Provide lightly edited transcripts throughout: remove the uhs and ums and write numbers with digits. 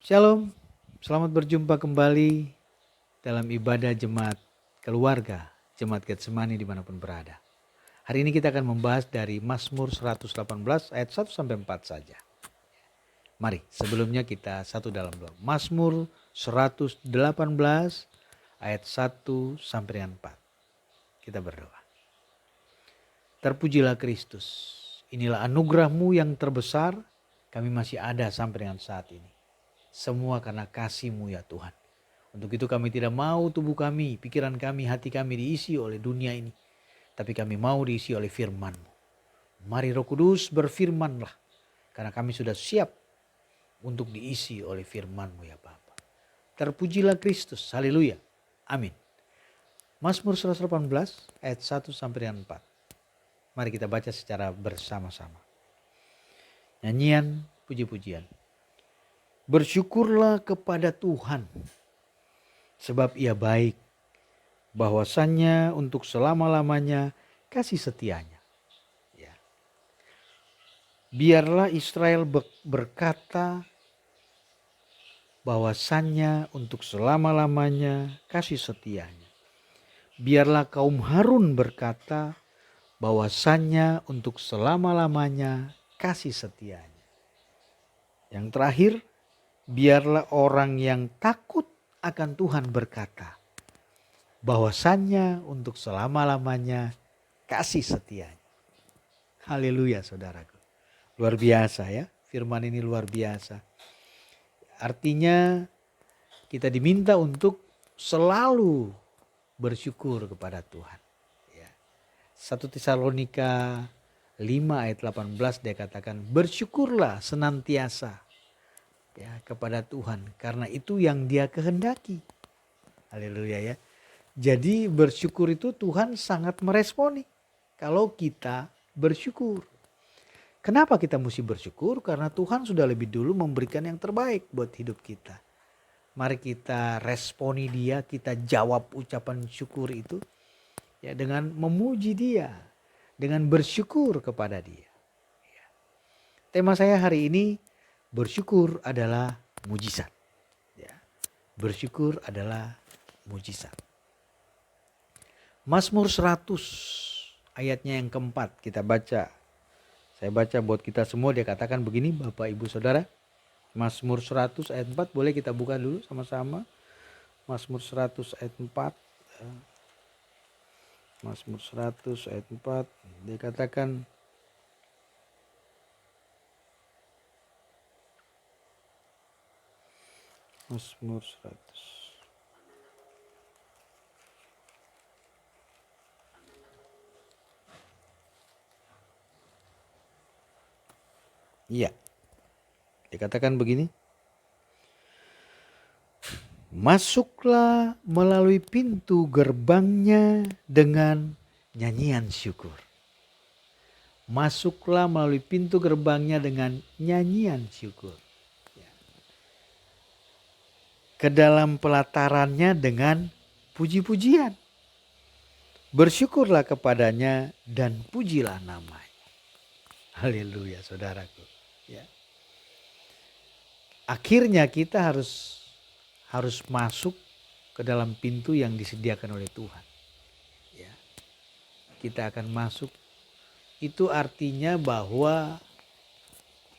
Shalom, selamat berjumpa kembali dalam ibadah jemaat keluarga, jemaat Getsemani dimanapun berada. Hari ini kita akan membahas dari Mazmur 118 ayat 1 sampai 4 saja. Mari sebelumnya kita satu dalam doa. Mazmur 118 ayat 1 sampai 4. Kita berdoa. Terpujilah Kristus, inilah anugerah-Mu yang terbesar, kami masih ada sampai dengan saat ini. Semua karena kasih-Mu ya Tuhan. Untuk itu kami tidak mau tubuh kami, pikiran kami, hati kami diisi oleh dunia ini. Tapi kami mau diisi oleh firman-Mu. Mari Roh Kudus berfirmanlah. Karena kami sudah siap untuk diisi oleh firman-Mu ya Bapa. Terpujilah Kristus, haleluya, amin. Mazmur 118 ayat 1 sampai 4. Mari kita baca secara bersama-sama. Nyanyian puji-pujian. Bersyukurlah kepada Tuhan, sebab Ia baik, bahwasannya untuk selama-lamanya kasih setianya. Ya. Biarlah Israel berkata, bahwasannya untuk selama-lamanya kasih setianya. Biarlah kaum Harun berkata, bahwasannya untuk selama-lamanya kasih setianya. Yang terakhir, biarlah orang yang takut akan Tuhan berkata, bahwasannya untuk selama-lamanya kasih setianya. Haleluya saudaraku. Luar biasa ya, firman ini luar biasa. Artinya kita diminta untuk selalu bersyukur kepada Tuhan. Ya. 1 Tesalonika 5 ayat 18 dia katakan, bersyukurlah senantiasa ya kepada Tuhan, karena itu yang Dia kehendaki. Haleluya ya. Jadi bersyukur itu Tuhan sangat meresponi kalau kita bersyukur. Kenapa kita mesti bersyukur? Karena Tuhan sudah lebih dulu memberikan yang terbaik buat hidup kita. Mari kita responi Dia, kita jawab ucapan syukur itu ya dengan memuji Dia, dengan bersyukur kepada Dia. Ya. Tema saya hari ini, bersyukur adalah mujizat. Ya. Bersyukur adalah mujizat. Mazmur 100 ayatnya yang keempat kita baca. Saya baca buat kita semua, dia katakan begini Bapak Ibu Saudara. Mazmur 100 ayat 4 boleh kita buka dulu sama-sama. Mazmur 100 ayat 4. Mazmur 100 ayat 4 dia katakan, Mazmur 100. Iya. Dikatakan begini. Masuklah melalui pintu gerbangnya dengan nyanyian syukur. Masuklah melalui pintu gerbangnya dengan nyanyian syukur. Ke dalam pelatarannya dengan puji-pujian. Bersyukurlah kepadanya dan pujilah namanya. Haleluya saudaraku. Ya. Akhirnya kita harus masuk ke dalam pintu yang disediakan oleh Tuhan. Ya. Kita akan masuk. Itu artinya bahwa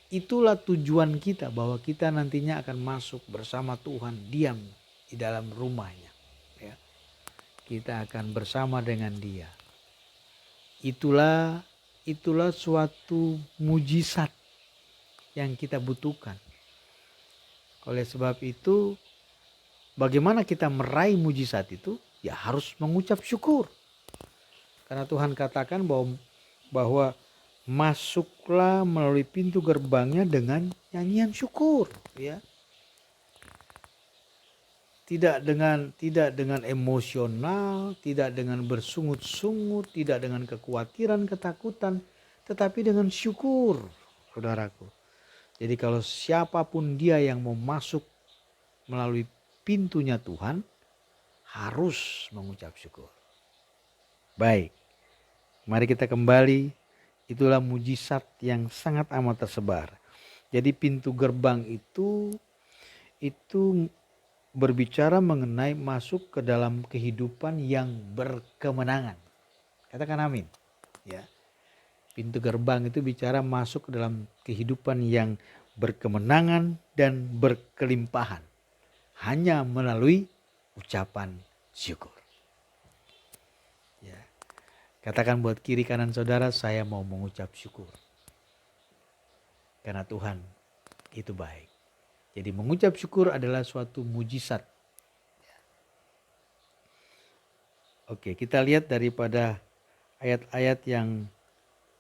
itulah tujuan kita, bahwa kita nantinya akan masuk bersama Tuhan, diam di dalam rumahnya. Ya. Kita akan bersama dengan Dia. Itulah suatu mujizat yang kita butuhkan. Oleh sebab itu, bagaimana kita meraih mujizat itu? Ya harus mengucap syukur. Karena Tuhan katakan bahwa masuklah melalui pintu gerbangnya dengan nyanyian syukur, ya. Tidak dengan emosional, tidak dengan bersungut-sungut, tidak dengan kekhawatiran, ketakutan, tetapi dengan syukur, saudaraku. Jadi kalau siapapun dia yang mau masuk melalui pintunya Tuhan, harus mengucap syukur. Baik, mari kita kembali. Itulah mujizat yang sangat amat tersebar. Jadi pintu gerbang itu itu berbicara mengenai masuk ke dalam kehidupan yang berkemenangan. Katakan amin. Ya. Pintu gerbang itu bicara masuk ke dalam kehidupan yang berkemenangan dan berkelimpahan. Hanya melalui ucapan syukur. Ya. Katakan buat kiri kanan saudara, saya mau mengucap syukur. Karena Tuhan itu baik. Jadi mengucap syukur adalah suatu mujizat. Oke, kita lihat daripada ayat-ayat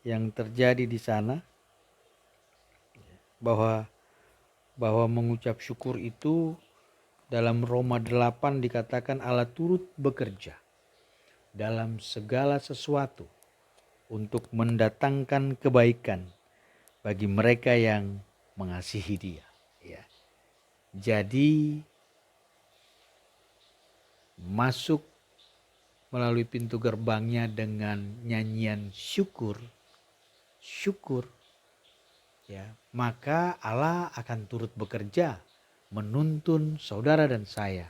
yang terjadi di sana bahwa mengucap syukur itu dalam Roma 8 dikatakan Allah turut bekerja dalam segala sesuatu untuk mendatangkan kebaikan bagi mereka yang mengasihi Dia. Ya. Jadi masuk melalui pintu gerbangnya dengan nyanyian syukur, ya, maka Allah akan turut bekerja menuntun saudara dan saya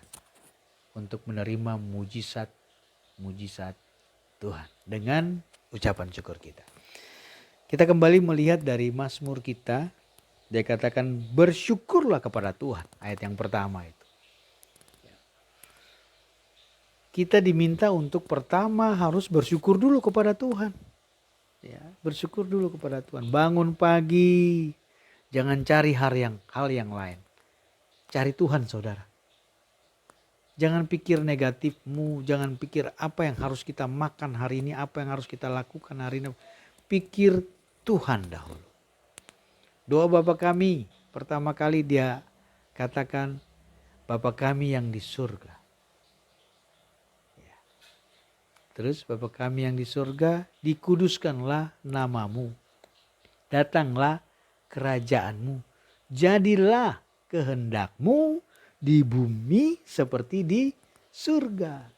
untuk menerima mujizat Tuhan dengan ucapan syukur kita. Kita kembali melihat dari Mazmur kita, dia katakan bersyukurlah kepada Tuhan, ayat yang pertama itu. Kita diminta untuk pertama harus bersyukur dulu kepada Tuhan. Ya, bersyukur dulu kepada Tuhan. Bangun pagi, jangan cari hal yang lain. Cari Tuhan, saudara. Jangan pikir negatifmu, jangan pikir apa yang harus kita makan hari ini, apa yang harus kita lakukan hari ini. Pikir Tuhan dahulu. Doa Bapa kami, pertama kali dia katakan, Bapa kami yang di surga. Terus Bapa kami yang di surga, dikuduskanlah namamu. Datanglah kerajaanmu. Jadilah kehendakmu di bumi seperti di surga.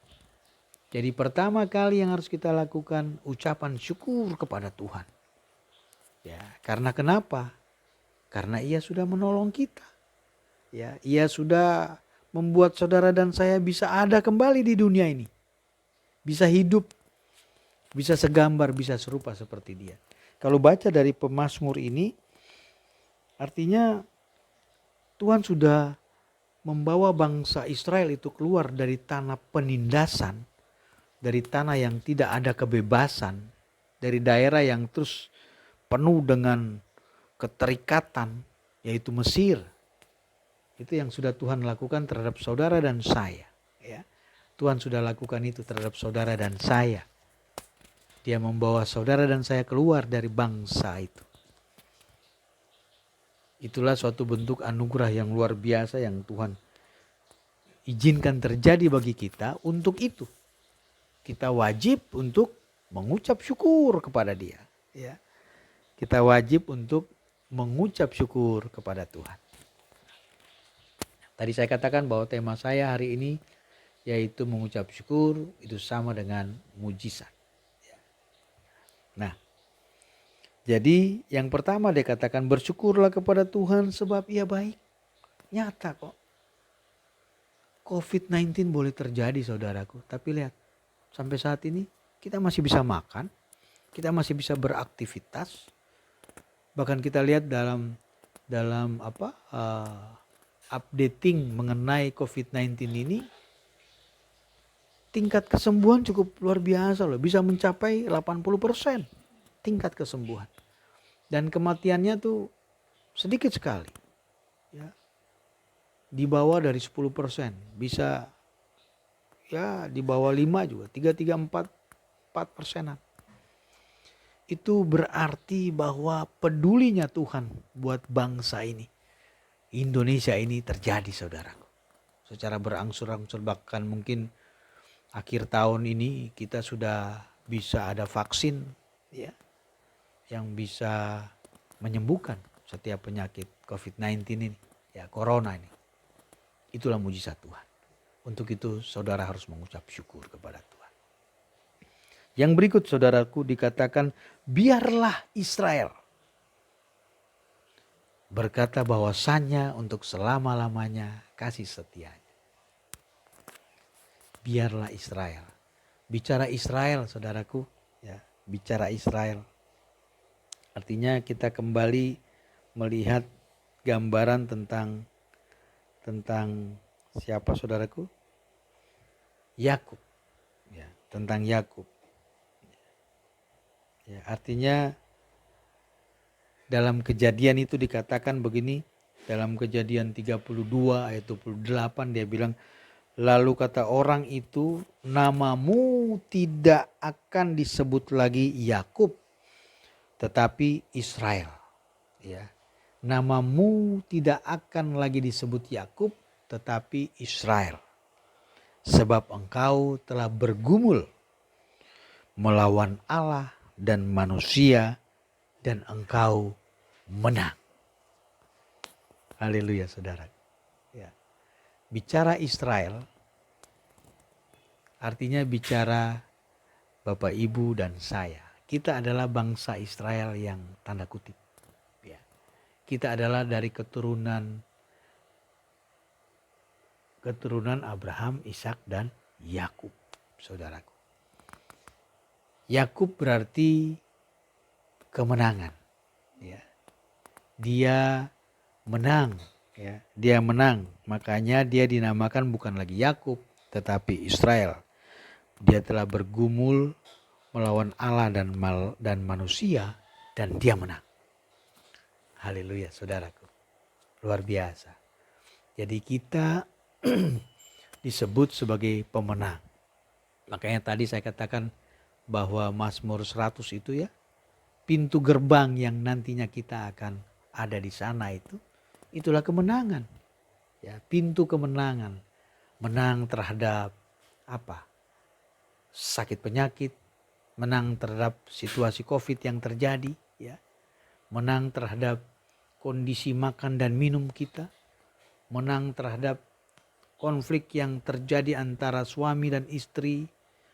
Jadi pertama kali yang harus kita lakukan ucapan syukur kepada Tuhan. Ya, karena kenapa? Karena Ia sudah menolong kita. Ya, Ia sudah membuat saudara dan saya bisa ada kembali di dunia ini. Bisa hidup, bisa segambar, bisa serupa seperti Dia. Kalau baca dari pemazmur ini, artinya Tuhan sudah membawa bangsa Israel itu keluar dari tanah penindasan, dari tanah yang tidak ada kebebasan, dari daerah yang terus penuh dengan keterikatan, yaitu Mesir. Itu yang sudah Tuhan lakukan terhadap saudara dan saya. Ya. Tuhan sudah lakukan itu terhadap saudara dan saya. Dia membawa saudara dan saya keluar dari bangsa itu. Itulah suatu bentuk anugerah yang luar biasa yang Tuhan izinkan terjadi bagi kita. Untuk itu kita wajib untuk mengucap syukur kepada Dia. Ya. Kita wajib untuk mengucap syukur kepada Tuhan. Tadi saya katakan bahwa tema saya hari ini yaitu mengucap syukur itu sama dengan mujizat. Nah, jadi yang pertama dia katakan bersyukurlah kepada Tuhan sebab Ia baik. Nyata kok. COVID-19 boleh terjadi saudaraku, tapi lihat sampai saat ini kita masih bisa makan, kita masih bisa beraktivitas. Bahkan kita lihat dalam updating mengenai COVID-19 ini, tingkat kesembuhan cukup luar biasa loh, bisa mencapai 80% tingkat kesembuhan. Dan kematiannya tuh sedikit sekali. Ya. Di bawah dari 10%, bisa ya di bawah 5 juga, 4%. Itu berarti bahwa pedulinya Tuhan buat bangsa ini. Indonesia ini terjadi saudaraku. Secara berangsur-angsur bahkan mungkin akhir tahun ini kita sudah bisa ada vaksin ya yang bisa menyembuhkan setiap penyakit COVID-19 ini, ya corona ini. Itulah mujizat Tuhan. Untuk itu saudara harus mengucap syukur kepada Tuhan. Yang berikut saudaraku dikatakan biarlah Israel. berkata bahwasannya untuk selama-lamanya kasih setianya. Biarlah Israel. Bicara Israel, saudaraku, ya, bicara Israel. Artinya kita kembali melihat gambaran tentang siapa, saudaraku? Yakub. Ya, tentang Yakub. Ya, artinya dalam Kejadian itu dikatakan begini, dalam Kejadian 32 ayat 28 dia bilang, lalu kata orang itu, namamu tidak akan disebut lagi Yakub, tetapi Israel. Ya, namamu tidak akan lagi disebut Yakub, tetapi Israel. Sebab engkau telah bergumul melawan Allah dan manusia, dan engkau menang. Haleluya, saudara. Ya. Bicara Israel artinya bicara Bapak, Ibu, dan saya. Kita adalah bangsa Israel yang tanda kutip. Ya. Kita adalah dari keturunan Abraham, Ishak, dan Yakub, saudaraku. Yakub berarti kemenangan. Ya. Dia menang. Ya. Dia menang. Makanya dia dinamakan bukan lagi Yakub, tetapi Israel. Dia telah bergumul melawan Allah dan manusia, dan dia menang. Haleluya, saudaraku. Luar biasa. Jadi kita disebut sebagai pemenang. Makanya tadi saya katakan bahwa Mazmur 100 itu ya, pintu gerbang yang nantinya kita akan ada di sana itulah kemenangan. Ya, pintu kemenangan. Menang terhadap apa? Sakit penyakit, menang terhadap situasi Covid yang terjadi, ya. Menang terhadap kondisi makan dan minum kita, menang terhadap konflik yang terjadi antara suami dan istri,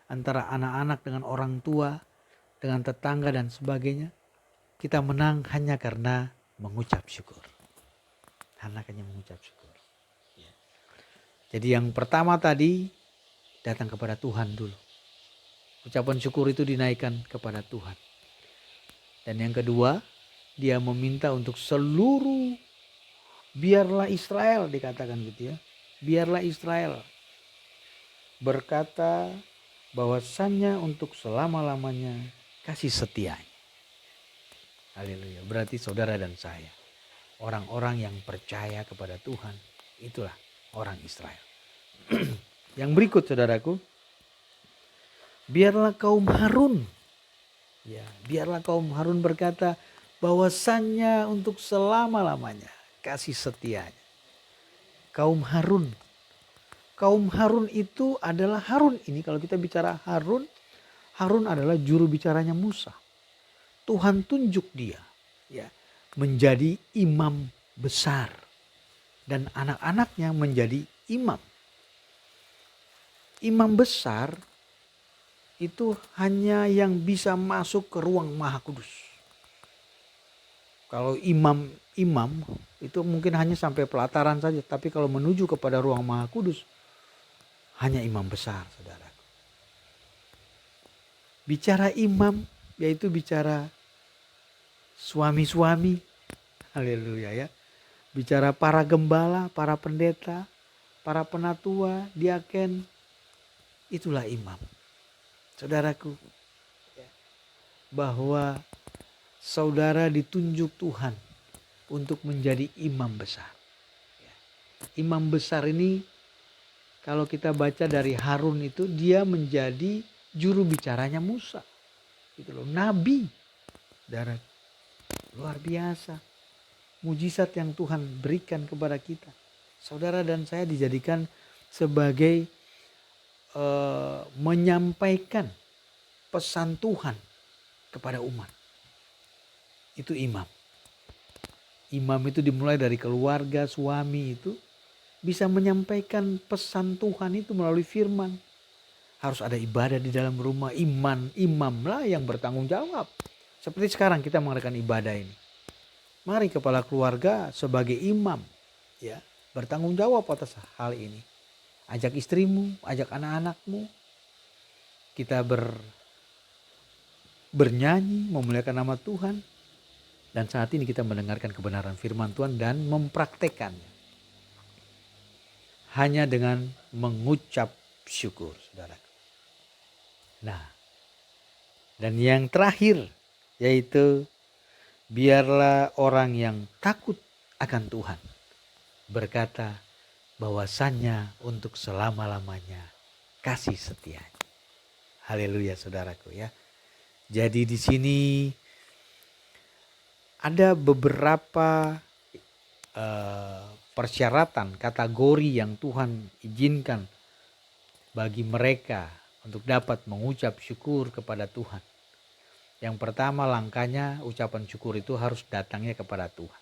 antara anak-anak dengan orang tua, dengan tetangga dan sebagainya. Kita menang hanya karena mengucap syukur. Hanya mengucap syukur. Ya. Jadi yang pertama tadi datang kepada Tuhan dulu. Ucapan syukur itu dinaikkan kepada Tuhan. Dan yang kedua, dia meminta untuk seluruh, biarlah Israel dikatakan gitu ya. Biarlah Israel berkata bahwasannya untuk selama-lamanya kasih setianya. Haleluya. Berarti saudara dan saya, orang-orang yang percaya kepada Tuhan, itulah orang Israel. Yang berikut, saudaraku, biarlah kaum Harun, ya, biarlah kaum Harun berkata bahwasannya untuk selama-lamanya kasih setianya. Kaum Harun itu adalah Harun ini, kalau kita bicara Harun adalah juru bicaranya Musa. Tuhan tunjuk dia, ya, menjadi imam besar dan anak-anaknya menjadi imam. Imam besar itu hanya yang bisa masuk ke ruang Maha Kudus. Kalau imam itu mungkin hanya sampai pelataran saja, tapi kalau menuju kepada ruang Maha Kudus hanya imam besar, saudara. Bicara imam yaitu bicara suami-suami. Haleluya ya. Bicara para gembala, para pendeta, para penatua, diaken. Itulah imam. Saudaraku, bahwa saudara ditunjuk Tuhan untuk menjadi imam besar. Imam besar ini kalau kita baca dari Harun itu, dia menjadi juru bicaranya Musa. Itu loh, nabi. Darat. Luar biasa. Mujizat yang Tuhan berikan kepada kita. Saudara dan saya dijadikan sebagai menyampaikan pesan Tuhan kepada umat. Itu imam. Imam itu dimulai dari keluarga, suami itu bisa menyampaikan pesan Tuhan itu melalui firman. Harus ada ibadah di dalam rumah. Imamlah yang bertanggung jawab. Seperti sekarang kita mengadakan ibadah ini. Mari kepala keluarga sebagai imam ya bertanggung jawab atas hal ini. Ajak istrimu, ajak anak-anakmu. Kita bernyanyi memuliakan nama Tuhan. Dan saat ini kita mendengarkan kebenaran firman Tuhan dan mempraktekannya. Hanya dengan mengucap syukur, saudara. Nah, dan yang terakhir yaitu biarlah orang yang takut akan Tuhan berkata bahwasannya untuk selama-lamanya kasih setia. Haleluya saudaraku ya. Jadi di sini ada beberapa persyaratan kategori yang Tuhan izinkan bagi mereka untuk dapat mengucap syukur kepada Tuhan. Yang pertama langkahnya ucapan syukur itu harus datangnya kepada Tuhan.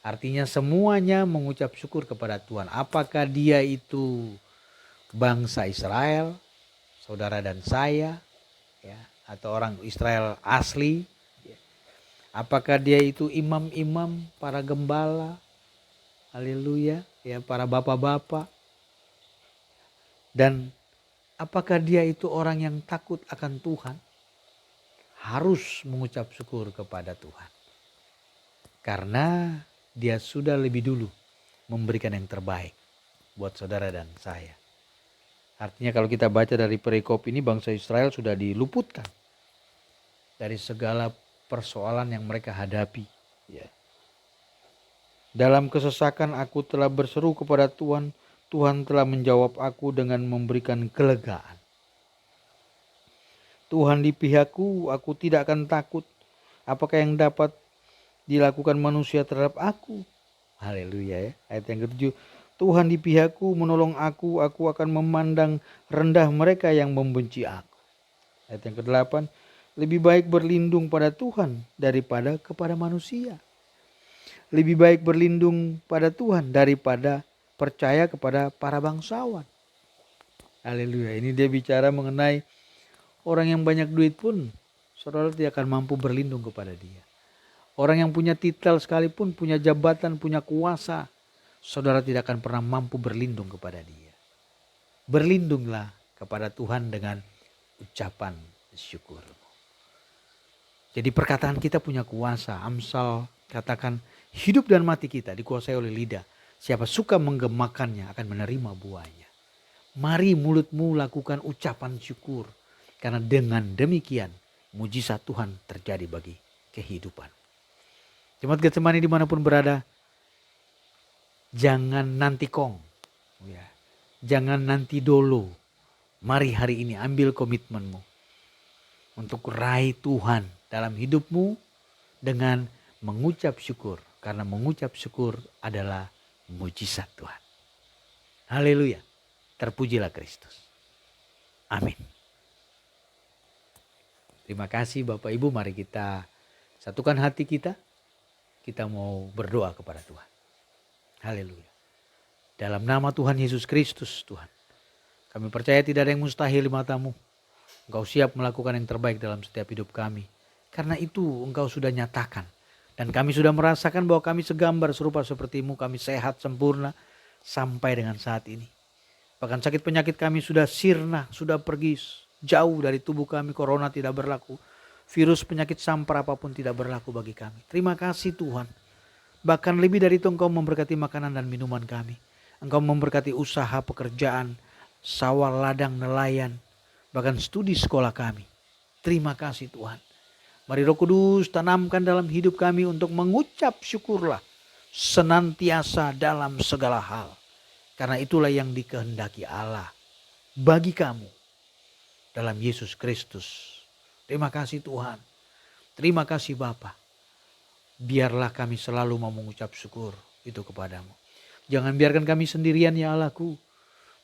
Artinya semuanya mengucap syukur kepada Tuhan. Apakah dia itu bangsa Israel, saudara dan saya, ya, atau orang Israel asli. Apakah dia itu imam-imam, para gembala, haleluya, ya, para bapak-bapak. Dan apakah dia itu orang yang takut akan Tuhan? Harus mengucap syukur kepada Tuhan. Karena dia sudah lebih dulu memberikan yang terbaik buat saudara dan saya. Artinya kalau kita baca dari perikop ini, bangsa Israel sudah diluputkan dari segala persoalan yang mereka hadapi. Ya. Dalam kesesakan aku telah berseru kepada Tuhan, Tuhan telah menjawab aku dengan memberikan kelegaan. Tuhan di pihakku, aku tidak akan takut. Apakah yang dapat dilakukan manusia terhadap aku? Haleluya ya. Ayat yang ke-7. Tuhan di pihakku menolong aku akan memandang rendah mereka yang membenci aku. Ayat yang ke-8. Lebih baik berlindung pada Tuhan daripada kepada manusia. Lebih baik berlindung pada Tuhan daripada percaya kepada para bangsawan. Haleluya. Ini dia bicara mengenai orang yang banyak duit pun saudara tidak akan mampu berlindung kepada dia. Orang yang punya titel sekalipun, punya jabatan, punya kuasa, saudara tidak akan pernah mampu berlindung kepada dia. Berlindunglah kepada Tuhan dengan ucapan syukur. Jadi perkataan kita punya kuasa. Amsal katakan hidup dan mati kita dikuasai oleh lidah. Siapa suka menggemakannya akan menerima buahnya. Mari mulutmu lakukan ucapan syukur. Karena dengan demikian mujizat Tuhan terjadi bagi kehidupan. Jemaat Getsemani dimanapun berada, jangan nanti kong. Ya. Jangan nanti dulu. Mari hari ini ambil komitmenmu. Untuk raih Tuhan dalam hidupmu dengan mengucap syukur. Karena mengucap syukur adalah mujizat Tuhan. Haleluya. Terpujilah Kristus. Amin. Terima kasih Bapak Ibu, mari kita satukan hati kita. Kita mau berdoa kepada Tuhan. Haleluya. Dalam nama Tuhan Yesus Kristus Tuhan. Kami percaya tidak ada yang mustahil di matamu. Engkau siap melakukan yang terbaik dalam setiap hidup kami. Karena itu Engkau sudah nyatakan. Dan kami sudah merasakan bahwa kami segambar serupa seperti-Mu. Kami sehat sempurna sampai dengan saat ini. Bahkan sakit penyakit kami sudah sirna, sudah pergi jauh dari tubuh kami. Corona tidak berlaku. Virus penyakit sampar apapun tidak berlaku bagi kami. Terima kasih Tuhan. Bahkan lebih dari itu Engkau memberkati makanan dan minuman kami. Engkau memberkati usaha pekerjaan, sawah ladang nelayan, bahkan studi sekolah kami. Terima kasih Tuhan. Mari Roh Kudus tanamkan dalam hidup kami untuk mengucap syukurlah senantiasa dalam segala hal. Karena itulah yang dikehendaki Allah bagi kamu dalam Yesus Kristus. Terima kasih Tuhan. Terima kasih Bapa. Biarlah kami selalu mau mengucap syukur itu kepadamu. Jangan biarkan kami sendirian ya Allahku.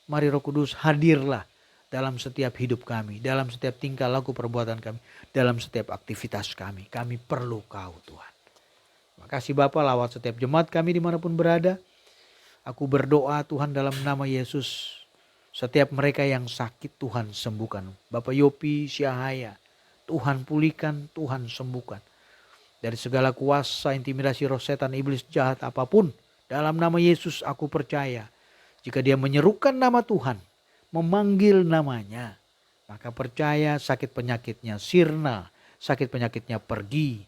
Mari Roh Kudus hadirlah dalam setiap hidup kami. Dalam setiap tingkah laku perbuatan kami. Dalam setiap aktivitas kami. Kami perlu Kau Tuhan. Terima kasih Bapa, lawat setiap jemaat kami dimanapun berada. Aku berdoa Tuhan dalam nama Yesus. Setiap mereka yang sakit Tuhan sembuhkan. Bapak Yopi, Syahaya. Tuhan pulihkan, Tuhan sembuhkan. dari segala kuasa intimidasi roh setan iblis jahat apapun. Dalam nama Yesus aku percaya, jika dia menyerukan nama Tuhan, memanggil namanya, maka percaya sakit penyakitnya sirna, sakit penyakitnya pergi,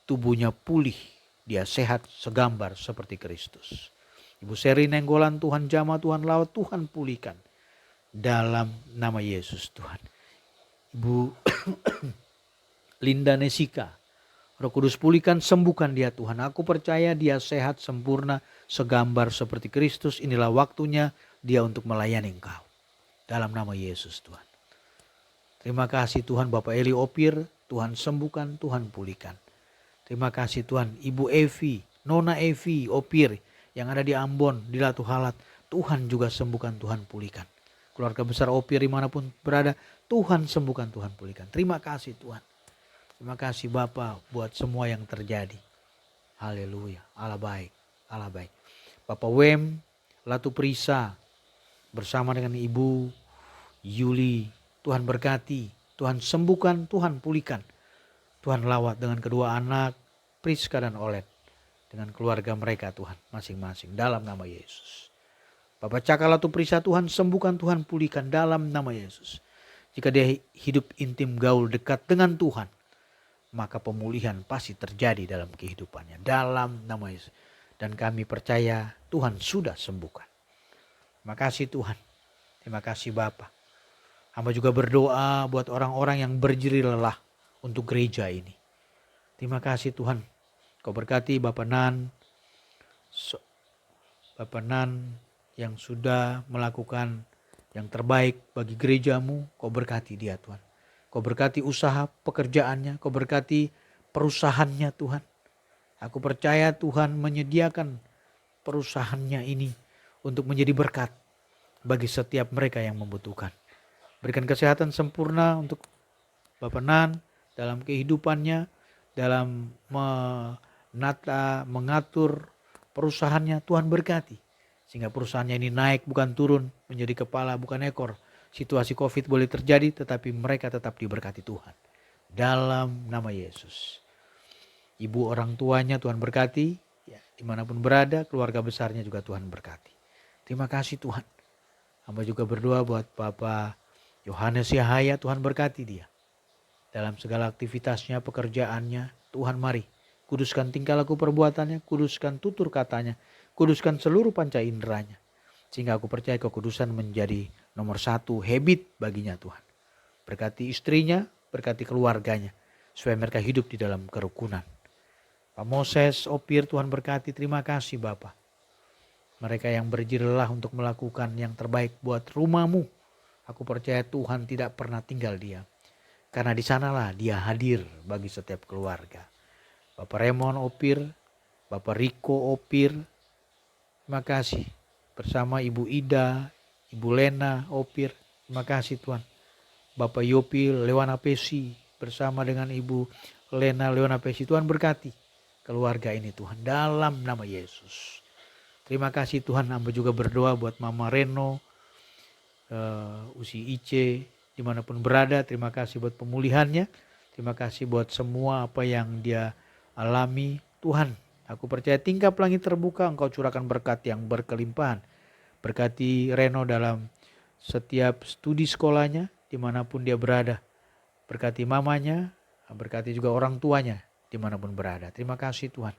tubuhnya pulih, dia sehat segambar seperti Kristus. Ibu Seri Nenggolan, Tuhan jamah, Tuhan laut, Tuhan pulihkan. Dalam nama Yesus Tuhan. Ibu Linda Nesika, Roh Kudus pulihkan, sembuhkan dia Tuhan. Aku percaya dia sehat, sempurna, segambar seperti Kristus. Inilah waktunya dia untuk melayani Engkau. Dalam nama Yesus Tuhan. Terima kasih Tuhan Bapak Eli Opir, Tuhan sembuhkan, Tuhan pulihkan. Terima kasih Tuhan Ibu Evi, Nona Evi Opir yang ada di Ambon, di Latu Halat. Tuhan juga sembuhkan, Tuhan pulihkan. Keluarga besar Opir dimanapun berada, Tuhan sembuhkan, Tuhan pulihkan. Terima kasih Tuhan. Terima kasih Bapa buat semua yang terjadi. Haleluya. Allah baik. Allah baik. Bapak Wem, Latu Prisa, bersama dengan Ibu Yuli, Tuhan berkati, Tuhan sembuhkan, Tuhan pulihkan. Tuhan lawat dengan kedua anak, Priska dan Olet. Dengan keluarga mereka Tuhan, masing-masing. Dalam nama Yesus. Bapak Caka Latu Prisa, Tuhan sembuhkan, Tuhan pulihkan. Dalam nama Yesus. Jika dia hidup intim, gaul dekat dengan Tuhan, maka pemulihan pasti terjadi dalam kehidupannya. Dalam nama Yesus. Dan kami percaya Tuhan sudah sembuhkan. Terima kasih Tuhan. Terima kasih Bapa. Hamba juga berdoa buat orang-orang yang berjeri lelah untuk gereja ini. Terima kasih Tuhan. Kau berkati Bapak Nan. Bapak Nan yang sudah melakukan yang terbaik bagi gerejamu. Kau berkati dia Tuhan. Kau berkati usaha pekerjaannya, kau berkati perusahaannya Tuhan. Aku percaya Tuhan menyediakan perusahaannya ini untuk menjadi berkat bagi setiap mereka yang membutuhkan. Berikan kesehatan sempurna untuk Bapak Nan dalam kehidupannya, dalam mengatur perusahaannya. Tuhan berkati sehingga perusahaannya ini naik bukan turun, menjadi kepala bukan ekor. Situasi COVID boleh terjadi tetapi mereka tetap diberkati Tuhan. Dalam nama Yesus. Ibu orang tuanya Tuhan berkati. Ya, dimanapun berada, keluarga besarnya juga Tuhan berkati. Terima kasih Tuhan. Hamba juga berdoa buat Bapak Yohanes Yahaya, Tuhan berkati dia. Dalam segala aktivitasnya, pekerjaannya, Tuhan mari. Kuduskan tingkah laku perbuatannya, kuduskan tutur katanya, kuduskan seluruh panca inderanya. Sehingga aku percaya kekudusan menjadi nomor satu habit baginya Tuhan. Berkati istrinya, berkati keluarganya. Supaya mereka hidup di dalam kerukunan. Pak Moses, Opir, Tuhan berkati. Terima kasih Bapak. Mereka yang berjeri lelah untuk melakukan yang terbaik buat rumahmu. Aku percaya Tuhan tidak pernah tinggal diam. Karena di sanalah dia hadir bagi setiap keluarga. Bapak Raymond Opir, Bapak Riko Opir. Terima kasih. Bersama Ibu Ida, Ibu Lena Opir, terima kasih Tuhan. Bapak Yopi Lewana Pesi bersama dengan Ibu Lena Lewana Pesi, Tuhan berkati keluarga ini Tuhan dalam nama Yesus. Terima kasih Tuhan. Hamba juga berdoa buat Mama Reno, Usi Ice dimanapun berada. Terima kasih buat pemulihannya. Terima kasih buat semua apa yang dia alami. Tuhan, aku percaya tingkap langit terbuka, Engkau curahkan berkat yang berkelimpahan. Berkati Reno dalam setiap studi sekolahnya, dimanapun dia berada. Berkati mamanya, berkati juga orang tuanya, dimanapun berada. Terima kasih Tuhan.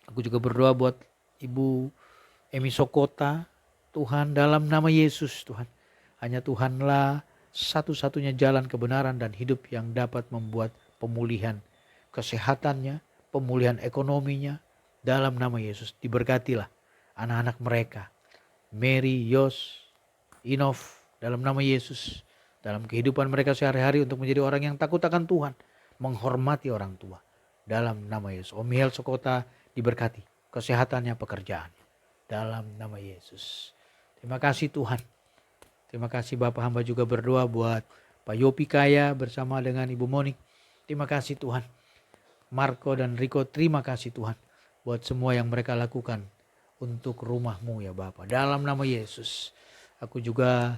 Aku juga berdoa buat Ibu Emi Sokota, Tuhan dalam nama Yesus Tuhan. Hanya Tuhanlah satu-satunya jalan kebenaran dan hidup yang dapat membuat pemulihan kesehatannya, pemulihan ekonominya. Dalam nama Yesus diberkatilah anak-anak mereka. Mary, Yos, Inov, dalam nama Yesus. Dalam kehidupan mereka sehari-hari untuk menjadi orang yang takut akan Tuhan. Menghormati orang tua. Dalam nama Yesus. Om Miel Sokota diberkati. Kesehatannya, pekerjaannya. Dalam nama Yesus. Terima kasih Tuhan. Terima kasih Bapak, hamba juga berdoa buat Pak Yopi Kaya bersama dengan Ibu Monik. Terima kasih Tuhan. Marco dan Riko, terima kasih Tuhan. Buat semua yang mereka lakukan untuk rumahmu ya Bapak. Dalam nama Yesus. Aku juga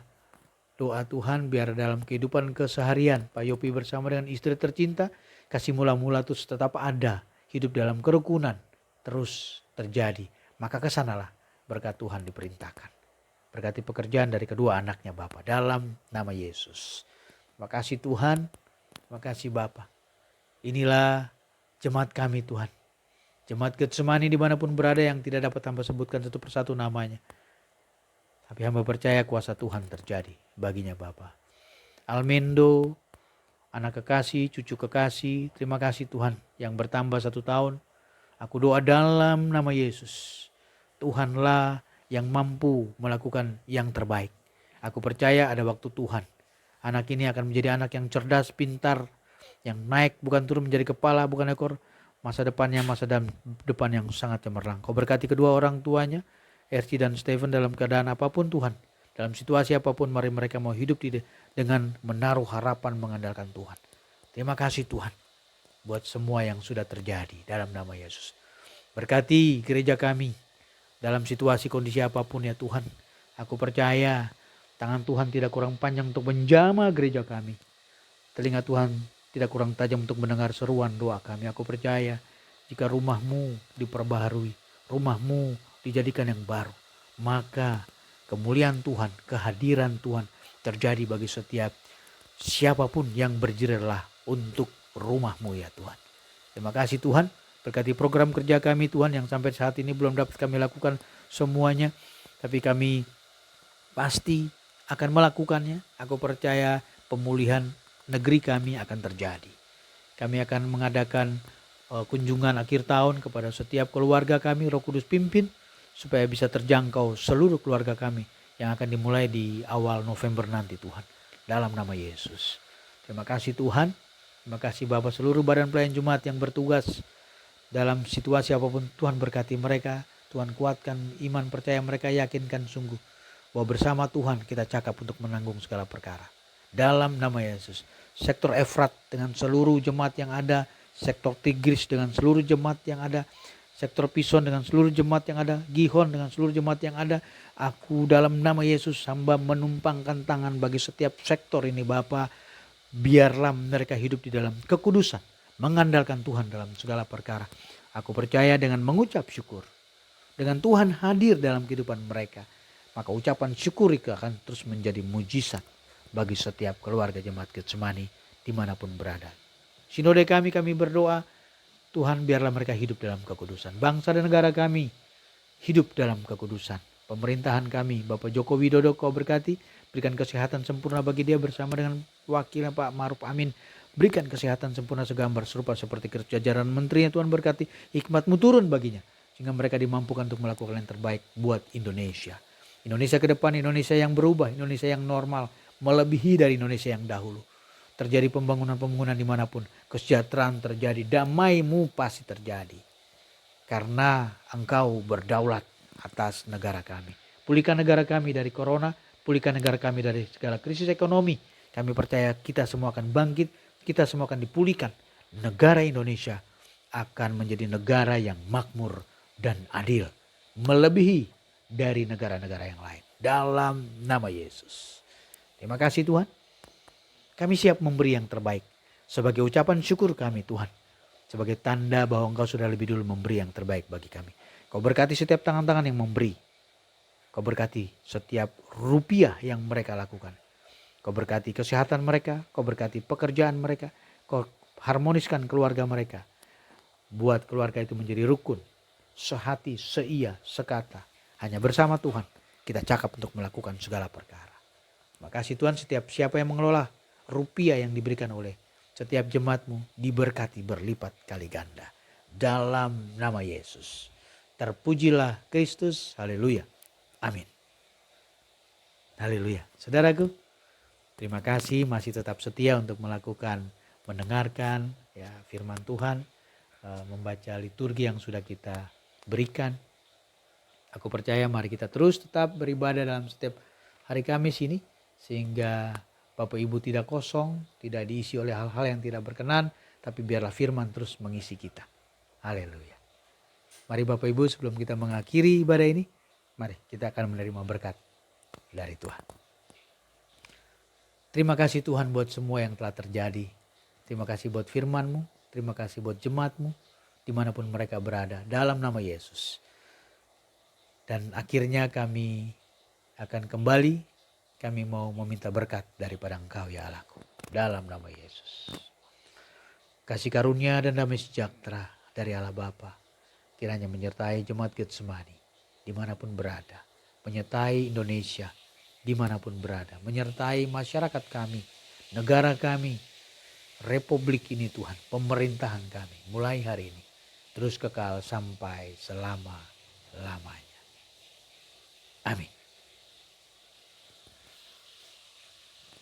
doa Tuhan biar dalam kehidupan keseharian Pak Yopi bersama dengan istri tercinta. kasih mula-mula terus tetap ada, hidup dalam kerukunan terus terjadi. Maka kesanalah berkat Tuhan diperintahkan. Berkati pekerjaan dari kedua anaknya Bapa dalam nama Yesus. Terima kasih Tuhan, terima kasih Bapa. Inilah jemaat kami Tuhan. Jemaat Getsemani dimanapun berada yang tidak dapat hamba sebutkan satu persatu namanya. Tapi hamba percaya kuasa Tuhan terjadi baginya Bapa. Almendo, anak kekasih, cucu kekasih, terima kasih Tuhan yang bertambah 1 tahun. Aku doa dalam nama Yesus. Tuhanlah yang mampu melakukan yang terbaik. Aku percaya ada waktu Tuhan. Anak ini akan menjadi anak yang cerdas, pintar, yang naik bukan turun menjadi kepala, bukan ekor. Masa depannya masa depan yang sangat cemerlang. Kau berkati kedua orang tuanya, Erci dan Stephen dalam keadaan apapun Tuhan. Dalam situasi apapun mari mereka mau hidup dengan menaruh harapan mengandalkan Tuhan. Terima kasih Tuhan buat semua yang sudah terjadi dalam nama Yesus. Berkati gereja kami dalam situasi kondisi apapun ya Tuhan. Aku percaya tangan Tuhan tidak kurang panjang untuk menjamah gereja kami. Telinga Tuhan tidak kurang tajam untuk mendengar seruan doa kami. Aku percaya jika rumahmu diperbaharui, rumahmu dijadikan yang baru, maka kemuliaan Tuhan, kehadiran Tuhan terjadi bagi setiap siapapun yang berjerilah untuk rumahmu ya Tuhan. Terima kasih Tuhan. Berkati program kerja kami Tuhan yang sampai saat ini belum dapat kami lakukan semuanya. Tapi kami pasti akan melakukannya. Aku percaya pemulihan negeri kami akan terjadi. Kami akan mengadakan kunjungan akhir tahun kepada setiap keluarga kami. Roh Kudus pimpin supaya bisa terjangkau seluruh keluarga kami yang akan dimulai di awal November nanti Tuhan. Dalam nama Yesus. Terima kasih Tuhan. Terima kasih Bapak seluruh badan pelayan Jumat yang bertugas. Dalam situasi apapun Tuhan berkati mereka, Tuhan kuatkan iman percaya mereka, yakinkan sungguh bahwa bersama Tuhan kita cakap untuk menanggung segala perkara. Dalam nama Yesus, sektor Efrat dengan seluruh jemaat yang ada, sektor Tigris dengan seluruh jemaat yang ada, sektor Pison dengan seluruh jemaat yang ada, Gihon dengan seluruh jemaat yang ada, aku dalam nama Yesus hamba menumpangkan tangan bagi setiap sektor ini Bapa, biarlah mereka hidup di dalam kekudusan. Mengandalkan Tuhan dalam segala perkara. Aku percaya dengan mengucap syukur. Dengan Tuhan hadir dalam kehidupan mereka. Maka ucapan syukur itu akan terus menjadi mujizat bagi setiap keluarga jemaat Getsemani dimanapun berada. Sinode kami berdoa. Tuhan biarlah mereka hidup dalam kekudusan. Bangsa dan negara kami hidup dalam kekudusan. Pemerintahan kami Bapak Joko Widodo kau berkati. Berikan kesehatan sempurna bagi dia bersama dengan wakilnya Pak Ma'ruf Amin. Berikan kesehatan sempurna segambar serupa seperti jajaran menterinya Tuhan berkati. Hikmat-Mu turun baginya. Sehingga mereka dimampukan untuk melakukan yang terbaik buat Indonesia. Indonesia ke depan, Indonesia yang berubah, Indonesia yang normal. Melebihi dari Indonesia yang dahulu. Terjadi pembangunan-pembangunan dimanapun. Kesejahteraan terjadi, damai-Mu pasti terjadi. Karena Engkau berdaulat atas negara kami. Pulihkan negara kami dari corona. Pulihkan negara kami dari segala krisis ekonomi. Kami percaya kita semua akan bangkit. Kita semua akan dipulihkan. Negara Indonesia akan menjadi negara yang makmur dan adil. Melebihi dari negara-negara yang lain. Dalam nama Yesus. Terima kasih Tuhan. Kami siap memberi yang terbaik. Sebagai ucapan syukur kami Tuhan. Sebagai tanda bahwa Engkau sudah lebih dulu memberi yang terbaik bagi kami. Kau berkati setiap tangan-tangan yang memberi. Kau berkati setiap rupiah yang mereka lakukan. Kau berkati kesehatan mereka, kau berkati pekerjaan mereka, kau harmoniskan keluarga mereka. Buat keluarga itu menjadi rukun, sehati, seia, sekata. Hanya bersama Tuhan kita cakap untuk melakukan segala perkara. Terima kasih Tuhan, setiap siapa yang mengelola rupiah yang diberikan oleh setiap jemaat-Mu diberkati berlipat kali ganda. Dalam nama Yesus. Terpujilah Kristus, haleluya, amin. Haleluya. Saudaraku, terima kasih masih tetap setia untuk mendengarkan ya firman Tuhan, membaca liturgi yang sudah kita berikan. Aku percaya mari kita terus tetap beribadah dalam setiap hari Kamis ini. Sehingga Bapak Ibu tidak kosong, tidak diisi oleh hal-hal yang tidak berkenan. Tapi biarlah firman terus mengisi kita. Haleluya. Mari Bapak Ibu sebelum kita mengakhiri ibadah ini, mari kita akan menerima berkat dari Tuhan. Terima kasih Tuhan buat semua yang telah terjadi. Terima kasih buat firman-Mu. Terima kasih buat jemaat-Mu dimanapun mereka berada dalam nama Yesus. Dan akhirnya kami akan kembali, kami mau meminta berkat daripada Engkau ya Allahku. Dalam nama Yesus. Kasih karunia dan damai sejahtera dari Allah Bapa kiranya menyertai jemaat Getsemani dimanapun berada. Menyertai Indonesia dimanapun berada. Menyertai masyarakat kami, negara kami, republik ini Tuhan, pemerintahan kami mulai hari ini. Terus kekal sampai selama-lamanya. Amin.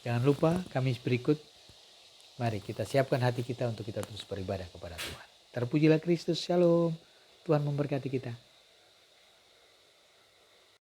Jangan lupa Kamis berikut, mari kita siapkan hati kita untuk kita terus beribadah kepada Tuhan. Terpujilah Kristus, shalom. Tuhan memberkati kita.